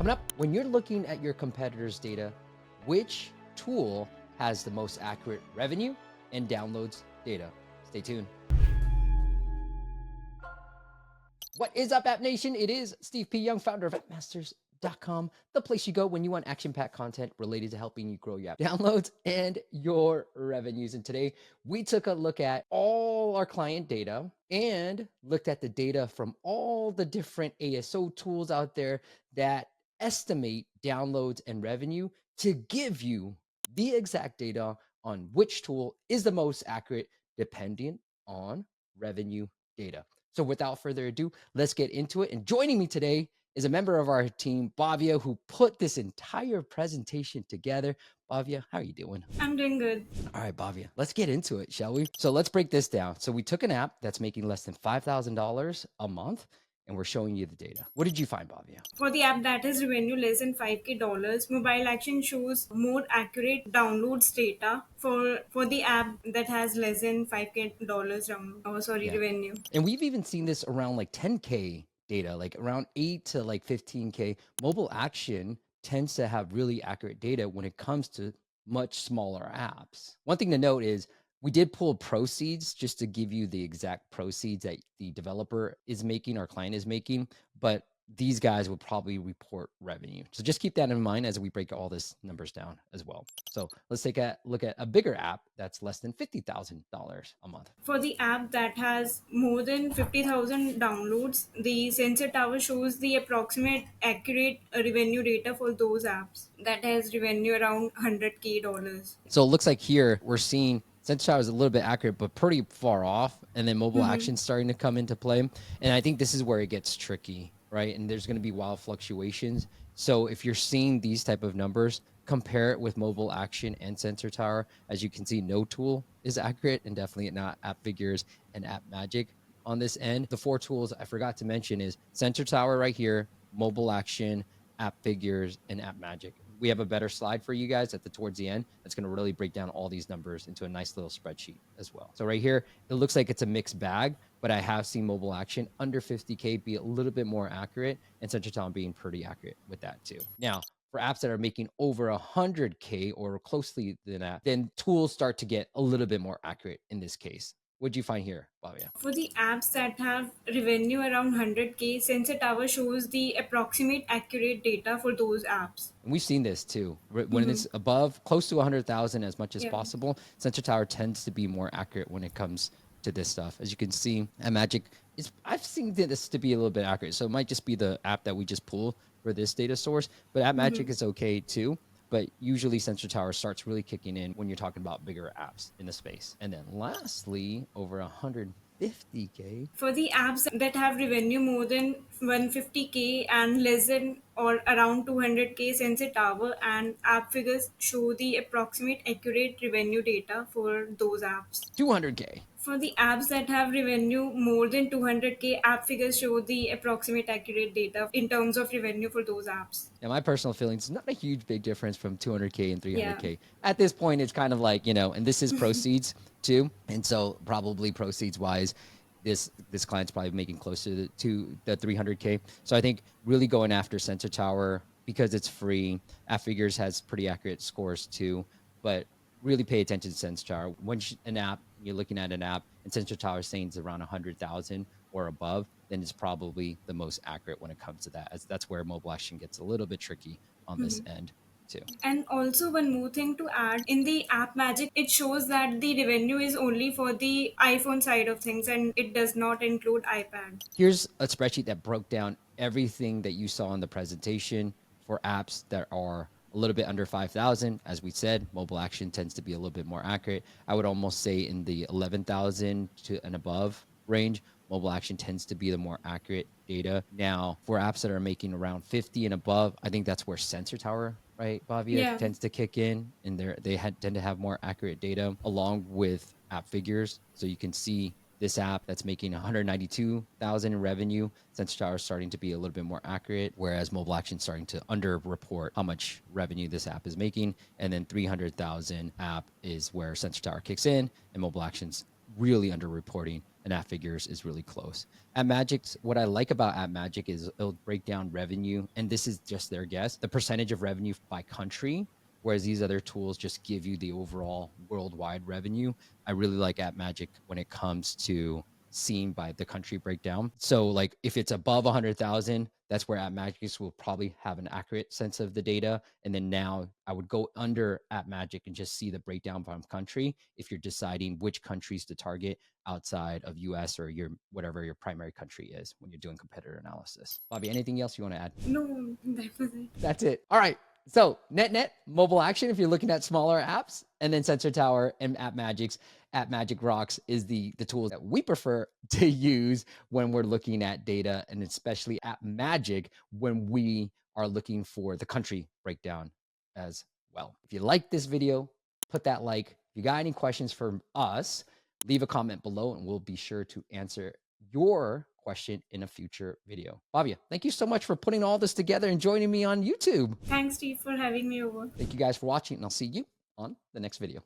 Coming up, when you're looking at your competitors' data, which tool has the most accurate revenue and downloads data? Stay tuned. What is up, App Nation? It is Steve P. Young, founder of AppMasters.com, the place you go when you want action-packed content related to helping you grow your app downloads and your revenues. And today, we took a look at all our client data and looked at the data from all the different ASO tools out there that estimate downloads and revenue to give you the exact data on which tool is the most accurate depending on revenue data. So without further ado, let's get into it. And joining me today is a member of our team, Bhavya, who put this entire presentation together. Bhavya, how are you doing? I'm doing good. All right, Bhavya, let's get into it, shall we? So let's break this down. So we took an app that's making less than $5,000 a month, and we're showing you the data. What did you find, Bhavya? For the app that has revenue less than $5K, Mobile Action shows more accurate downloads data for the app that has less than $5K revenue. And we've even seen this around like 10K data, like around 8 to like 15K. Mobile Action tends to have really accurate data when it comes to much smaller apps. One thing to note is we did pull proceeds just to give you the exact proceeds that the developer is making, our client is making, but these guys will probably report revenue. So just keep that in mind as we break all this numbers down as well. So let's take a look at a bigger app that's less than $50,000 a month. For the app that has more than 50,000 downloads, the Sensor Tower shows the approximate accurate revenue data for those apps that has revenue around $100K. So it looks like here we're seeing Sensor Tower is a little bit accurate, but pretty far off. And then mobile action starting to come into play. And I think this is where it gets tricky, right? And there's going to be wild fluctuations. So if you're seeing these type of numbers, compare it with mobile action and Sensor Tower. As you can see, no tool is accurate, and definitely not AppFigures and AppMagic on this end. The four tools I forgot to mention is Sensor Tower right here, mobile action, AppFigures, and AppMagic. We have a better slide for you guys towards the end that's going to really break down all these numbers into a nice little spreadsheet as well. So right here, it looks like it's a mixed bag, but I have seen mobile action under 50K be a little bit more accurate, and Sensor Tower being pretty accurate with that too. Now, for apps that are making over 100K or closely than that, then tools start to get a little bit more accurate in this case. What'd you find here, Bhavya? For the apps that have revenue around 100K, Sensor Tower shows the approximate accurate data for those apps. And we've seen this too. When it's above, close to 100,000 as much as possible, Sensor Tower tends to be more accurate when it comes to this stuff. As you can see, AppMagic I've seen this to be a little bit accurate. So it might just be the app that we just pulled for this data source, but AppMagic is okay too. But usually Sensor Tower starts really kicking in when you're talking about bigger apps in the space. And then lastly, over 150K. For the apps that have revenue more than 150K and less than or around 200K, Sensor Tower and AppFigures show the approximate accurate revenue data for those apps. 200K. For the apps that have revenue more than 200K, AppFigures show the approximate accurate data in terms of revenue for those apps. Now, my personal feelings is not a huge big difference from 200K and 300K. At this point, it's kind of like, and this is proceeds too. And so probably proceeds wise, this client's probably making closer to the 300K. So I think really going after Sensor Tower because it's free. AppFigures has pretty accurate scores too, but really pay attention to Sensor Tower. When you're looking at an app and Sensor Tower is saying it's around 100,000 or above, then it's probably the most accurate when it comes to that. As that's where mobile action gets a little bit tricky on this end too. And also one more thing to add, in the AppMagic, it shows that the revenue is only for the iPhone side of things and it does not include iPad. Here's a spreadsheet that broke down everything that you saw in the presentation for apps that are a little bit under 5,000. As we said, mobile action tends to be a little bit more accurate. I would almost say in the 11,000 to and above range, mobile action tends to be the more accurate data. Now, for apps that are making around 50 and above, I think that's where Sensor Tower, right, Bhavya, tends to kick in, and they tend to have more accurate data along with AppFigures. So you can see this app that's making 192,000 in revenue, Sensor Tower is starting to be a little bit more accurate, whereas mobile action is starting to underreport how much revenue this app is making. And then 300,000 app is where Sensor Tower kicks in and mobile action's really underreporting, and AppFigures is really close. AppMagic's, what I like about AppMagic is it'll break down revenue, and this is just their guess, the percentage of revenue by country, whereas these other tools just give you the overall worldwide revenue. I really like AppMagic when it comes to seeing by the country breakdown. So like if it's above 100,000, that's where AppMagic will probably have an accurate sense of the data. And then now I would go under AppMagic and just see the breakdown by country if you're deciding which countries to target outside of US or your whatever your primary country is when you're doing competitor analysis. Bobby, anything else you want to add? No, that was it. That's it. All right. So net mobile action if you're looking at smaller apps, and then Sensor Tower and AppMagic.rocks is the tools that we prefer to use when we're looking at data, and especially AppMagic when we are looking for the country breakdown as well. If you like this video, put that like. If you got any questions from us, leave a comment below and we'll be sure to answer your question in a future video. Bobby, thank you so much for putting all this together and joining me on YouTube. Thanks, Steve, for having me over. Thank you guys for watching, and I'll see you on the next video.